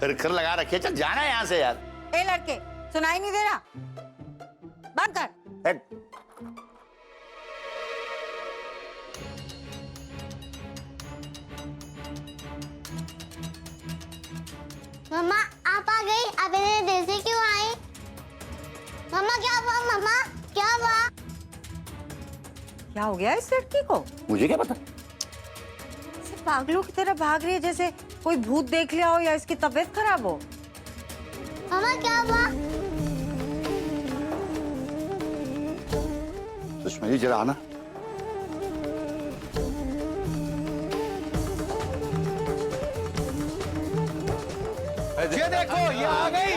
खर लगा रखे, चल जाना है यहाँ से यार। ए लड़के, सुनाई नहीं दे रहा? बंद कर। मम्मा आप आ गई, आप इतने देर से क्यों आई? मम्मा क्या हुआ? मम्मा क्या हुआ? क्या हो गया इस लड़की को? मुझे क्या पता। ऐसे पागलों की तरह भाग रही है जैसे कोई भूत देख लिया हो या इसकी तबीयत खराब हो। मम्मा क्या हुआ? सुषमा जी जरा आना। ये देखो, ये आ गई।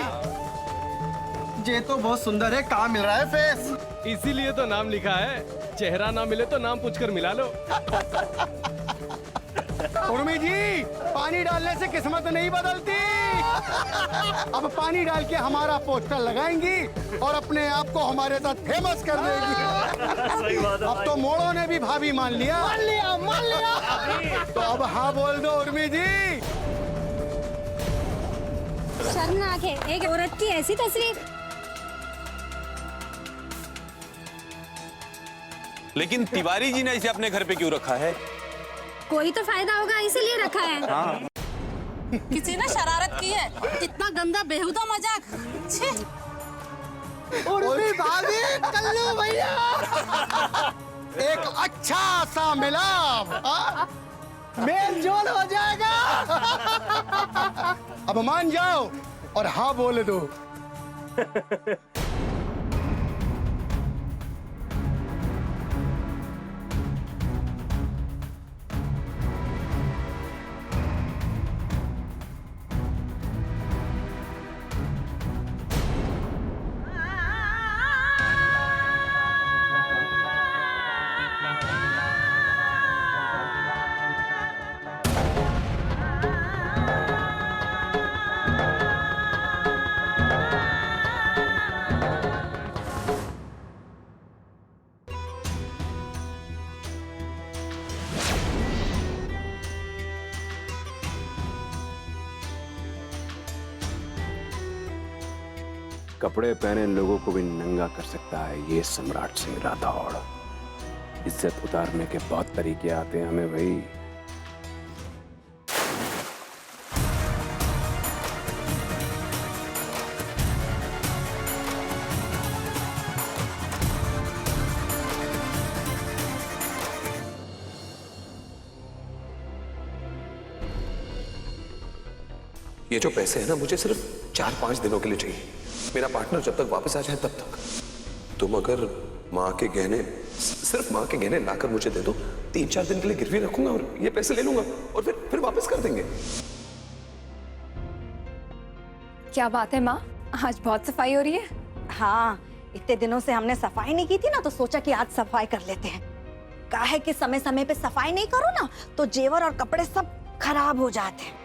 ये तो बहुत सुंदर है, कहाँ मिल रहा है फेस? इसीलिए तो नाम लिखा है, चेहरा ना मिले तो नाम पूछकर मिला लो। उर्मी जी, पानी डालने से किस्मत नहीं बदलती। अब पानी डाल के हमारा पोस्टर लगाएंगी और अपने आप को हमारे साथ फेमस कर देगी। सही बात है। अब तो मोड़ों ने भी भाभी मान लिया। मान लिया। तो अब हाँ बोल दो उर्मी जी। शर्मनाक है एक औरत की ऐसी तस्वीर। लेकिन तिवारी जी ने इसे अपने घर पे क्यों रखा है? कोई तो फायदा होगा इसीलिए रखा है। हाँ। किसी ने शरारत की है। इतना गंदा बेहुदा मजाक। छी। उर्मी भाभी, कल्लू भैया, एक अच्छा सा मिलाप, मेल जोल हो जाएगा। अब मान जाओ और हाँ बोल दो। कपड़े पहने लोगों को भी नंगा कर सकता है ये सम्राट सिंह राठौड़। इज्जत उतारने के बहुत तरीके आते हैं हमें भाई। ये जो पैसे हैं ना, मुझे सिर्फ 4-5 दिनों के लिए चाहिए। मेरा पार्टनर जब तक वापस आ जाए तब तक। तुम अगर माँ के गहने, सिर्फ माँ के गहने लाकर मुझे दे दो, 3-4 दिन के लिए गिरवी रखूंगा और ये पैसे ले लूंगा और फिर वापस कर देंगे। क्या बात है माँ, आज बहुत सफाई हो रही है। हाँ, इतने दिनों से हमने सफाई नहीं की थी ना, तो सोचा कि आज सफाई कर लेते हैं। काहे कि समय समय पे सफाई नहीं करो ना तो जेवर और कपड़े सब खराब हो जाते हैं।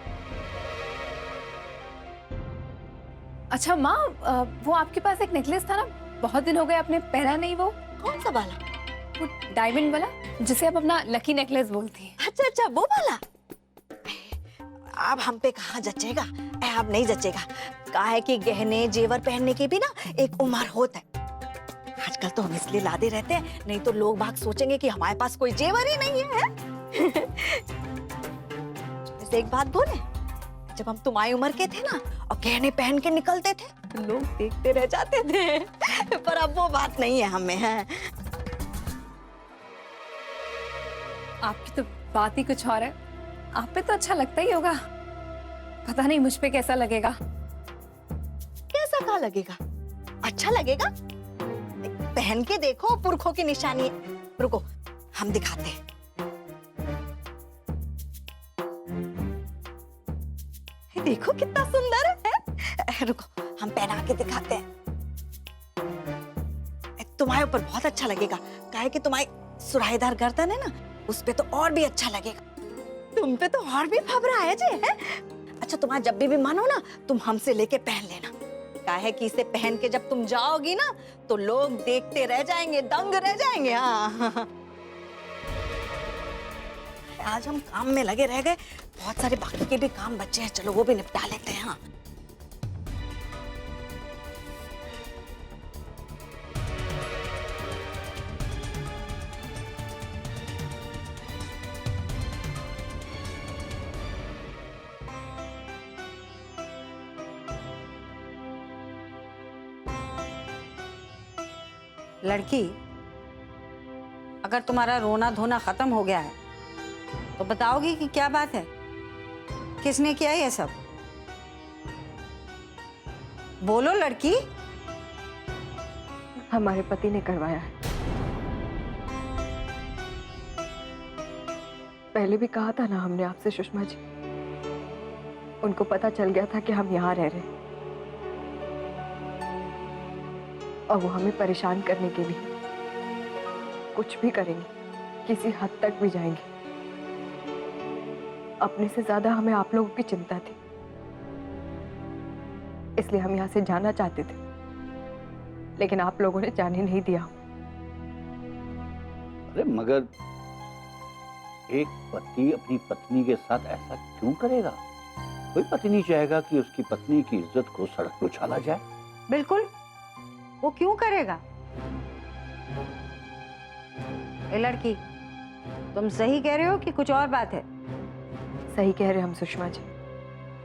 अच्छा माँ, वो आपके पास एक नेकलेस था ना, बहुत दिन हो गए आपने पहना नहीं। वो कौन सा वाला? वो डायमंड वाला जिसे आप अपना लकी नेकलेस बोलती हैं। अच्छा अच्छा, वो वाला। अब हम पे कहाँ जचेगा? अब नहीं जचेगा। काहे कि गहने जेवर पहनने की भी ना एक उम्र होता है। आजकल तो हम इसलिए लादे रहते हैं, नहीं तो लोग बाग सोचेंगे कि हमारे पास कोई जेवर ही नहीं है। वैसे एक बात बोले, जब हम तुम्हारी उम्र के थे ना और गहने पहन के निकलते थे तो लोग देखते रह जाते थे। पर अब वो बात नहीं है हमें। है आपकी तो बात ही कुछ और है। आप पे तो अच्छा लगता ही होगा, पता नहीं मुझ पे कैसा लगेगा। कैसा कहाँ लगेगा? अच्छा लगेगा। पहन के देखो, पुरखों की निशानी है। रुको हम दिखाते हैं। देखो कितना सुंदर है। रुको हम पहना के दिखाते हैं। तुम्हारे ऊपर बहुत अच्छा लगेगा, काहे कि तुम्हारी सुराहीदार गर्दन है ना, उस पे तो और भी अच्छा लगेगा। तुम पे तो और भी फबरा है जे है। अच्छा तुम्हारा जब भी मन हो ना, तुम हमसे लेके पहन लेना। काहे कि इसे पहन के जब तुम जाओगी ना तो लोग देखते रह जाएंगे, दंग रह जाएंगे। हाँ आज हम काम में लगे रह गए बहुत सारे बाकी के भी काम बचे हैं, चलो वो भी निपटा लेते हैं। हाँ लड़की, अगर तुम्हारा रोना धोना खत्म हो गया है तो बताओगी कि क्या बात है? किसने किया ये सब? बोलो लड़की। हमारे पति ने करवाया है। पहले भी कहा था ना हमने आपसे सुषमा जी, उनको पता चल गया था कि हम यहाँ रह रहे और वो हमें परेशान करने के लिए कुछ भी करेंगे, किसी हद तक भी जाएंगे। अपने से ज्यादा हमें आप लोगों की चिंता थी, इसलिए हम यहाँ से जाना चाहते थे, लेकिन आप लोगों ने जाने नहीं दिया। अरे मगर एक पति अपनी पत्नी के साथ ऐसा क्यों करेगा? कोई पति नहीं चाहेगा कि उसकी पत्नी की इज्जत को सड़क पर उछाला जाए। बिल्कुल, वो क्यों करेगा? ए लड़की, तुम सही कह रहे हो कि कुछ और बात है? सही कह रहे हम सुषमा जी,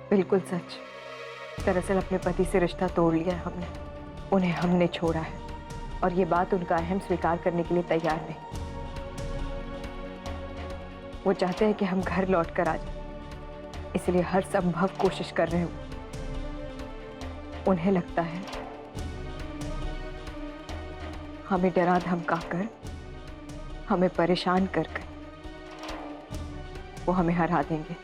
बिल्कुल सच। दरअसल अपने पति से रिश्ता तोड़ लिया है हमने, उन्हें हमने छोड़ा है और ये बात उनका अहम स्वीकार करने के लिए तैयार नहीं। वो चाहते हैं कि हम घर लौट कर आ जाएं, इसलिए हर संभव कोशिश कर रहे हैं। उन्हें लगता है हमें डरा धमका कर, हमें परेशान कर कर वो हमें हरा देंगे।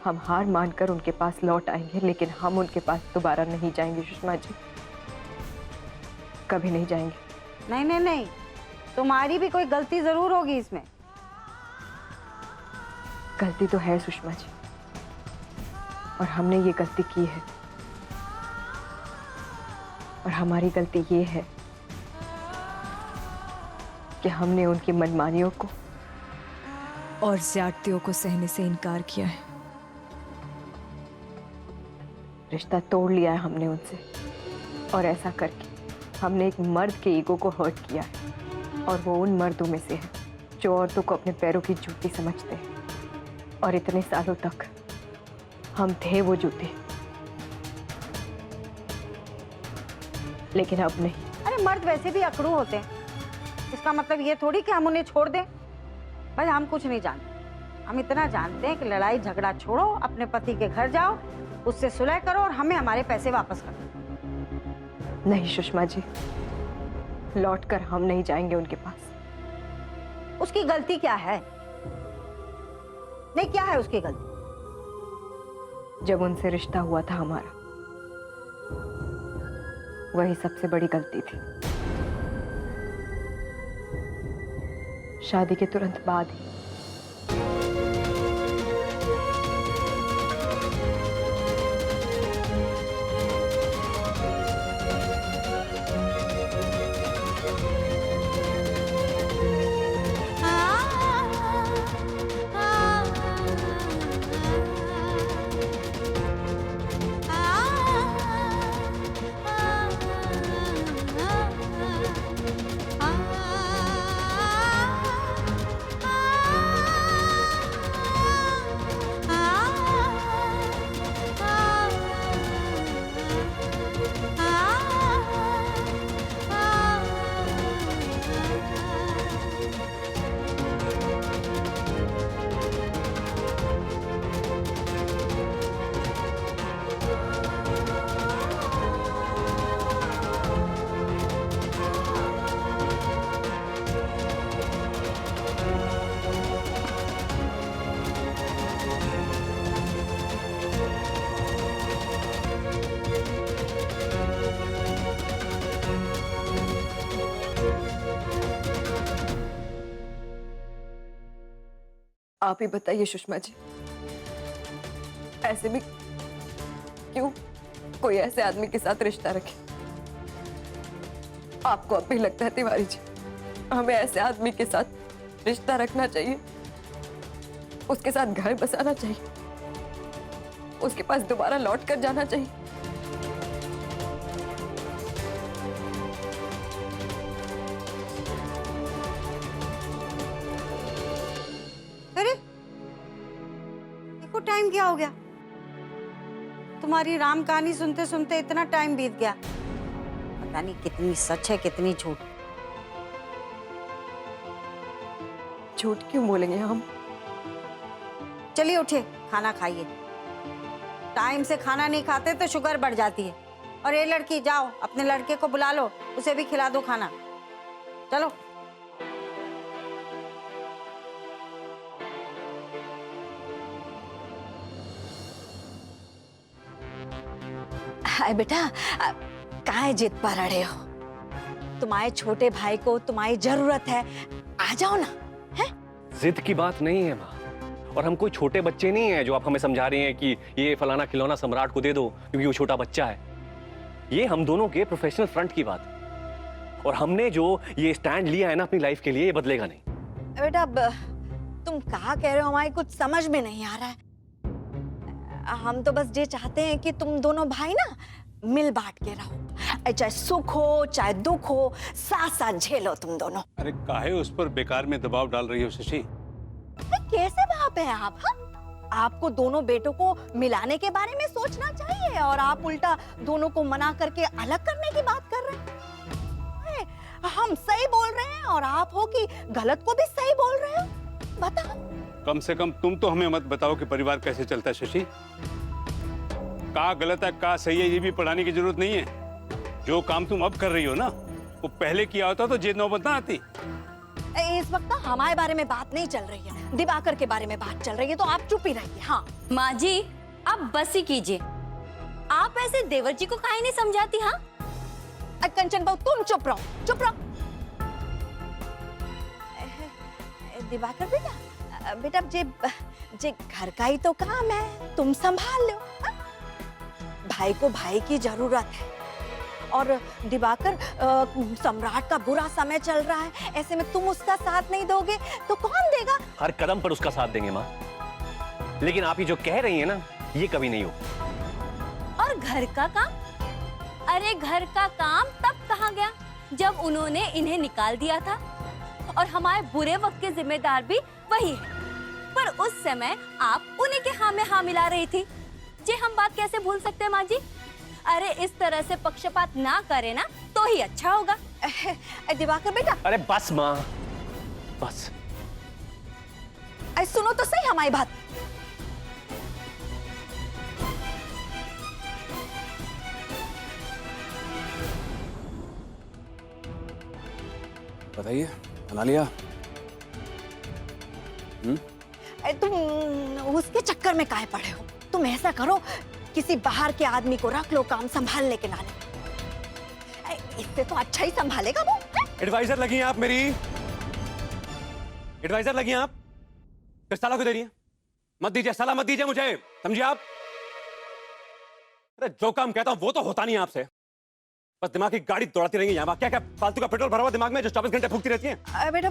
हम हार मानकर उनके पास लौट आएंगे, लेकिन हम उनके पास दोबारा नहीं जाएंगे सुषमा जी, कभी नहीं जाएंगे। नहीं नहीं नहीं, तुम्हारी भी कोई गलती जरूर होगी इसमें। गलती तो है सुषमा जी, और हमने ये गलती की है। और हमारी गलती ये है कि हमने उनकी मनमानियों को और ज्यादतियों को सहने से इनकार किया है। रिश्ता तोड़ लिया है हमने उनसे, और ऐसा करके हमने एक मर्द के ईगो को हर्ट किया है, और वो उन मर्दों में से है जो औरतों को अपने पैरों की जूती समझते हैं। और इतने सालों तक हम थे वो जूते, लेकिन अब नहीं। अरे मर्द वैसे भी अकड़ू होते हैं, इसका मतलब ये थोड़ी कि हम उन्हें छोड़ दें। भाई हम कुछ नहीं जानते, हम इतना जानते हैं कि लड़ाई झगड़ा छोड़ो, अपने पति के घर जाओ, उससे सुलह करो और हमें हमारे पैसे वापस करो। नहीं सुषमा जी, लौटकर हम नहीं जाएंगे उनके पास। उसकी गलती क्या है? नहीं, क्या है उसकी गलती? जब उनसे रिश्ता हुआ था हमारा, वही सबसे बड़ी गलती थी। शादी के तुरंत बाद ही आप ही बताइए सुषमा जी, ऐसे भी क्यों कोई ऐसे आदमी के साथ रिश्ता रखे? आपको अब भी लगता है तिवारी जी हमें ऐसे आदमी के साथ रिश्ता रखना चाहिए? उसके साथ घर बसाना चाहिए, उसके पास दोबारा लौट कर जाना चाहिए। अरे देखो टाइम क्या हो गया, तुम्हारी राम कहानी सुनते सुनते इतना टाइम बीत गया, पता नहीं कितनी सच है कितनी झूठ। झूठ क्यों बोलेंगे हम? चलिए उठिए, खाना खाइए। टाइम से खाना नहीं खाते तो शुगर बढ़ जाती है। और ये लड़की, जाओ अपने लड़के को बुला लो, उसे भी खिला दो खाना। चलो। हाय बेटा, काहे जिद पर रहे हो? तुम्हारे छोटे भाई को तुम्हारी जरूरत है, आ जाओ ना। है जिद की बात नहीं है माँ, और हम कोई छोटे बच्चे नहीं हैं जो आप हमें समझा रही हैं कि ये फलाना खिलौना सम्राट को दे दो क्योंकि वो छोटा बच्चा है। ये हम दोनों के प्रोफेशनल फ्रंट की बात है, और हमने जो ये स्टैंड लिया है ना अपनी लाइफ के लिए, ये बदलेगा नहीं। बेटा, तुम कहा कह रहे हो हमारी कुछ समझ में नहीं आ रहा है। हम तो बस ये चाहते हैं कि तुम दोनों भाई ना मिल बांट के रहो, चाहे सुख हो चाहे दुख हो, साथ साथ झेलो तुम दोनों। अरे काहे उस पर बेकार में दबाव डाल रही हो शशि? कैसे बाप है आप? हा? आपको दोनों बेटों को मिलाने के बारे में सोचना चाहिए और आप उल्टा दोनों को मना करके अलग करने की बात कर रहे हैं। हम सही बोल रहे हैं और आप हो कि गलत को भी सही बोल रहे हो? बताओ। कम से कम तुम तो हमें मत बताओ कि परिवार कैसे चलता है शशि। का गलत है का सही है ये भी पढ़ाने की जरूरत नहीं है। जो काम तुम अब कर रही हो ना, वो पहले किया होता तो ये नौबत ना आती। इस वक्त हमारे बारे में बात नहीं चल रही है, दिवाकर के बारे में बात चल रही है, तो आप चुप ही रहिए। हाँ माँ जी, आप बस ही कीजिए। आप ऐसे देवर जी को काहे नहीं समझाती? हाँ कंचन बहू, तुम चुप रहो, चुप रहो। दिवाकर बेटा, बेटा जे घर का ही तो काम है, तुम संभाल लो। हा? भाई को भाई की जरूरत है, और दिवाकर सम्राट का बुरा समय चल रहा है, ऐसे में तुम उसका साथ नहीं दोगे तो कौन देगा? हर कदम पर उसका साथ देंगे माँ, लेकिन आप ये जो कह रही हैं ना, ये कभी नहीं हो। और घर का काम? अरे घर का काम तब कहाँ गया जब उन्होंने इन्हें निकाल दिया था, और हमारे बुरे वक्त के जिम्मेदार भी वही है। पर उस समय आप उन्हीं के हाँ में हाँ मिला रही थी। जी हम बात कैसे भूल सकते हैं माँ जी? अरे इस तरह से पक्षपात ना करे ना तो ही अच्छा होगा। दिवाकर बेटा, अरे बस माँ, बस। सुनो तो सही हमारी बात। बताइए, बना लिया? तुम उसके चक्कर में काहे पड़े हो? तुम ऐसा करो, किसी बाहर के आदमी को रख लो काम संभालने के नाले। इससे तो अच्छा ही संभालेगा वो। एडवाइजर लगी हैं आप मेरी, एडवाइजर लगी हैं आप। फिर साला को दे रही हैं? मत दीजिए, साला मत दीजिए मुझे, समझिए आप। अरे जो काम कहता हूं वो तो होता नहीं आपसे, बस दिमाग की गाड़ी दौड़ाती रहेंगी यहाँ। क्या क्या फालतू का पेट्रोल भरा हुआ दिमाग में जो 24 घंटे फूकती रहती हैं। बेटा,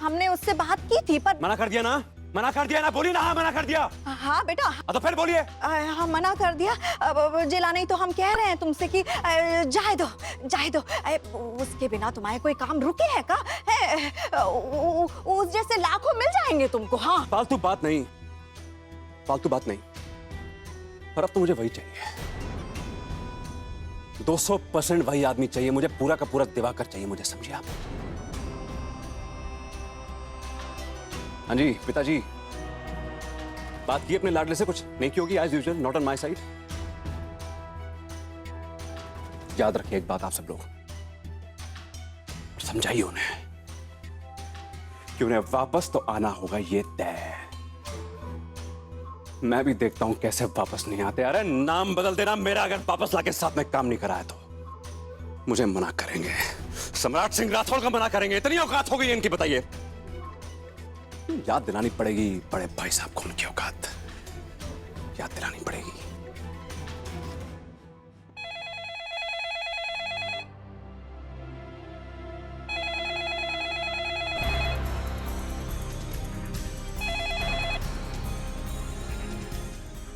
हमने उससे बात की थी, पर मना कर दिया ना, मना कर दिया ना, बोली ना। हाँ मना कर दिया। हाँ बेटा। तो फिर बोलिए। हाँ मना कर दिया। जिला नहीं तो हम कह रहे हैं तुमसे कि जाए दो, जाए दो। उसके बिना तुम्हारे कोई काम रुके है का? उस जैसे लाखों मिल जाएंगे तुमको। हाँ फालतू बात नहीं, फालतू बात नहीं। पर अब तो मुझे वही चाहिए, 200% वही आदमी चाहिए मुझे, पूरा का पूरा दिवाकर चाहिए मुझे, समझिए आप। हाँ जी पिताजी, बात की अपने लाडले से? कुछ नहीं की होगी as usual, not on my side. याद रखिए एक बात आप सब लोग, समझाइए उन्हें कि उन्हें वापस तो आना होगा, ये तय। मैं भी देखता हूं कैसे वापस नहीं आते। अरे नाम बदल देना मेरा, अगर वापस लाके साथ में काम नहीं कराया तो मुझे मना करेंगे, सम्राट सिंह राठौड़ का मना करेंगे। इतनी औकात हो गई इनकी, बताइए। याद दिलानी पड़ेगी बड़े भाई साहब को उनकी औकात, याद दिलानी पड़ेगी।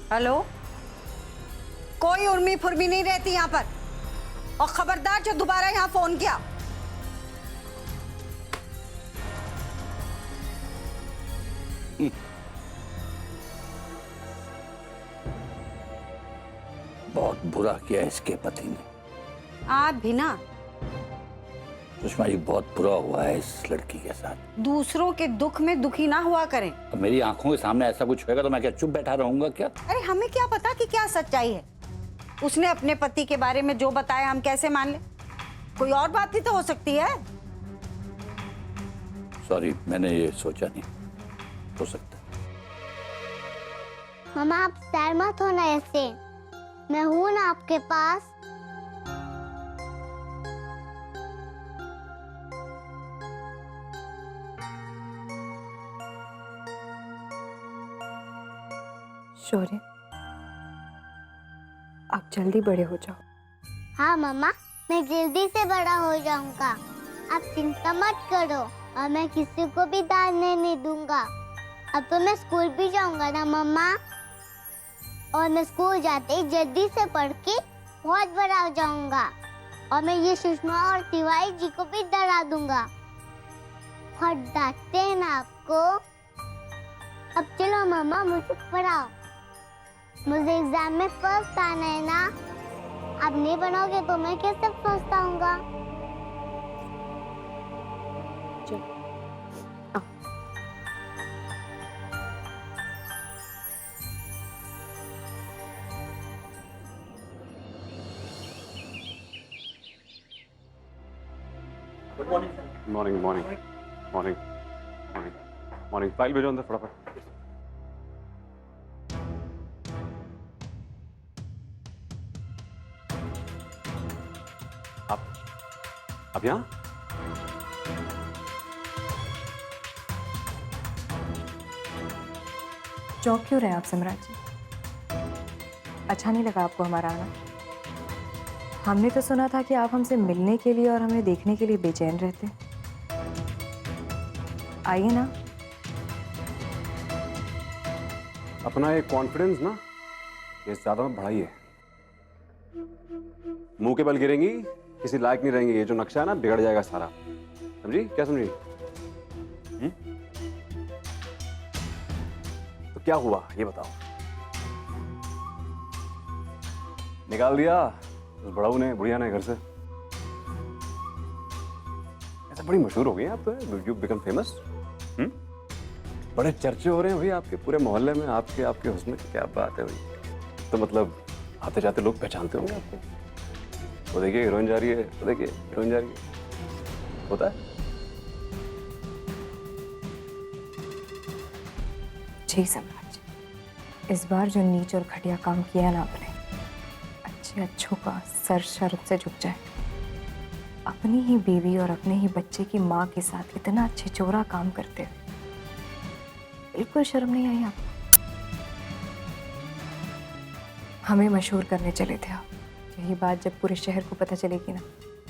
हेलो, कोई उर्मी फुर्मी नहीं रहती यहाँ पर, और खबरदार जो दोबारा यहाँ फोन किया। बहुत बुरा किया इसके पति ने। आप भी ना, सुषमा जी, बहुत बुरा हुआ है इस लड़की के साथ। दूसरों के दुख में दुखी ना हुआ करें। तो मेरी आंखों के सामने ऐसा कुछ होएगा तो मैं क्या चुप बैठा रहूंगा क्या? अरे हमें क्या पता कि क्या सच्चाई है। उसने अपने पति के बारे में जो बताया हम कैसे मान ले? कोई और बात भी तो हो सकती है। सॉरी, मैंने ये सोचा नहीं। हो सकता है। मम्मा आप सैर मत होना ऐसे, मैं हूं ना आपके पास। शौर्य, आप जल्दी बड़े हो जाओ। हाँ मम्मा, मैं जल्दी से बड़ा हो जाऊंगा, आप चिंता मत करो, और मैं किसी को भी डांटने नहीं दूंगा। अब तो मैं स्कूल भी जाऊंगा ना मम्मा, और मैं स्कूल जाते ही जल्दी से पढ़ के बहुत बड़ा हो जाऊंगा, और मैं ये सुषमा और तिवारी जी को भी डरा दूंगा। बहुत डांटते हैं ना आपको। अब चलो मम्मा, मुझे पढ़ाओ, मुझे एग्जाम में फर्स्ट आना है ना। आप नहीं बनोगे तो मैं कैसे फर्स्ट आऊंगा? Morning morning morning morning morning. File भेजो अंदर फटाफट। आप यहाँ? चौंक क्यों रहे आप सम्राट जी? अच्छा नहीं लगा आपको हमारा आना? हमने तो सुना था कि आप हमसे मिलने के लिए और हमें देखने के लिए बेचैन रहते। आइए ना। अपना ये कॉन्फिडेंस ना, ये ज्यादा मत बढ़ाइए। मुंह के बल गिरेंगी, किसी लायक नहीं रहेंगे। ये जो नक्शा है ना, बिगड़ जाएगा सारा। समझी? क्या समझी? तो क्या हुआ ये बताओ। निकाल दिया उस बड़ाऊ ने, बुढ़िया ने घर से। ऐसा बड़ी मशहूर हो गई आप तो, यू बिकम फेमस। बड़े चर्चे हो रहे हैं भाई आपके पूरे मोहल्ले में, आपके हुस्न की। क्या बात है भाई। तो मतलब आते जाते लोग पहचानते होंगे आपको। वो देखिए हीरोइन जा रही है, वो देखिए हीरोइन जा रही है। होता है। जी सम्राट जी, इस बार जो नीच और घटिया काम किया ना आपने, अच्छे अच्छों का सर शर्म से झुक जाए। अपनी ही बीवी और अपने ही बच्चे की माँ के साथ इतना अच्छे चोरा काम करते हुए बिल्कुल शर्म नहीं आई आपको? हमें मशहूर करने चले थे आप। यही बात जब पूरे शहर को पता चलेगी ना,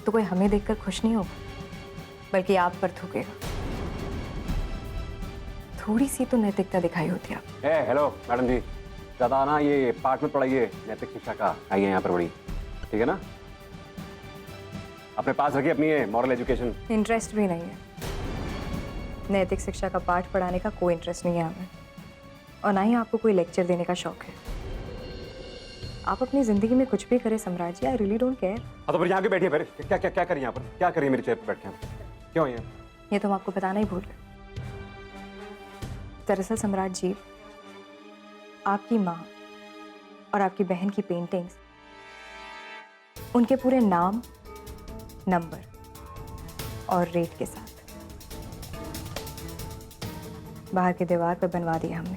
तो कोई हमें देखकर खुश नहीं होगा, बल्कि आप पर थूकेगा। थोड़ी सी तो नैतिकता दिखाई होती आप। हेलो मैडम जी, ज्यादा ना ये पाठ में पढ़ाइए नैतिक शिक्षा का। आइए यहाँ पर बड़ी, ठीक है ना? अपने पास रखिए अपनी ये मॉरल एजुकेशन। इंटरेस्ट भी नहीं है। नैतिक शिक्षा का पाठ पढ़ाने का कोई इंटरेस्ट नहीं है हमें, और ना ही आपको कोई लेक्चर देने का शौक है। आप अपनी जिंदगी में कुछ भी करें सम्राट जी, आई रियली डोंट केयर। हाँ तो फिर यहाँ के बैठिए फिर। क्या क्या क्या करिए यहाँ पर? क्या करिए मेरी चेयर पर बैठ के? क्यों ये? ये तो हम आपको बताना ही भूल गए। दरअसल सम्राट जी, आपकी माँ और आपकी बहन की पेंटिंग्स, उनके पूरे नाम, नंबर और रेट के साथ बाहर की दीवार पर बनवा दिया हमने।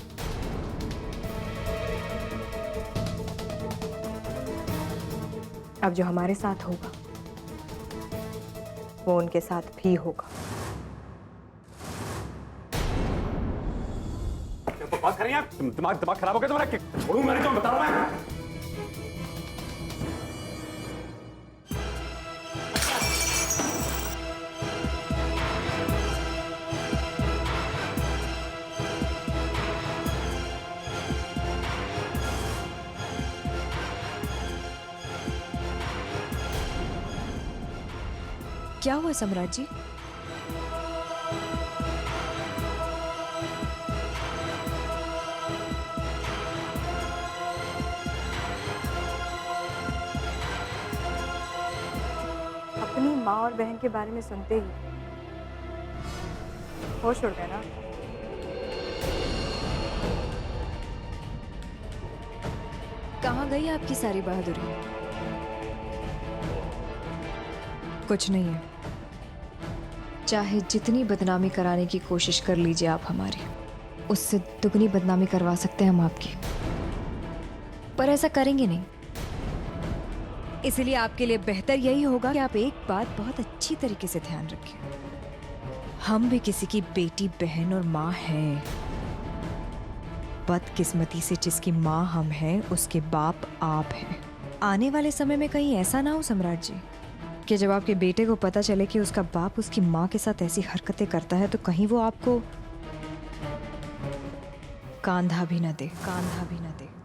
अब जो हमारे साथ होगा वो उनके साथ भी होगा। बात करिए आप। दिमाग खराब हो गया तुम्हारा? छोड़ू मैंने, तो बता रहा हूं मैं। क्या हुआ सम्राट जी? अपनी माँ और बहन के बारे में सुनते ही होश उड़ गए ना। कहाँ गई आपकी सारी बहादुरी? कुछ नहीं है। चाहे जितनी बदनामी कराने की कोशिश कर लीजिए आप हमारी, उससे दुगनी बदनामी करवा सकते हैं हम आपकी, पर ऐसा करेंगे नहीं। इसलिए आपके लिए बेहतर यही होगा कि आप एक बात बहुत अच्छी तरीके से ध्यान रखें। हम भी किसी की बेटी, बहन और माँ हैं। बदकिस्मती से जिसकी माँ हम हैं, उसके बाप आप हैं। आने वाले समय में कहीं ऐसा ना हो सम्राट जी कि जब आपके बेटे को पता चले कि उसका बाप उसकी माँ के साथ ऐसी हरकतें करता है तो कहीं वो आपको कांधा भी न दे, कांधा भी न दे।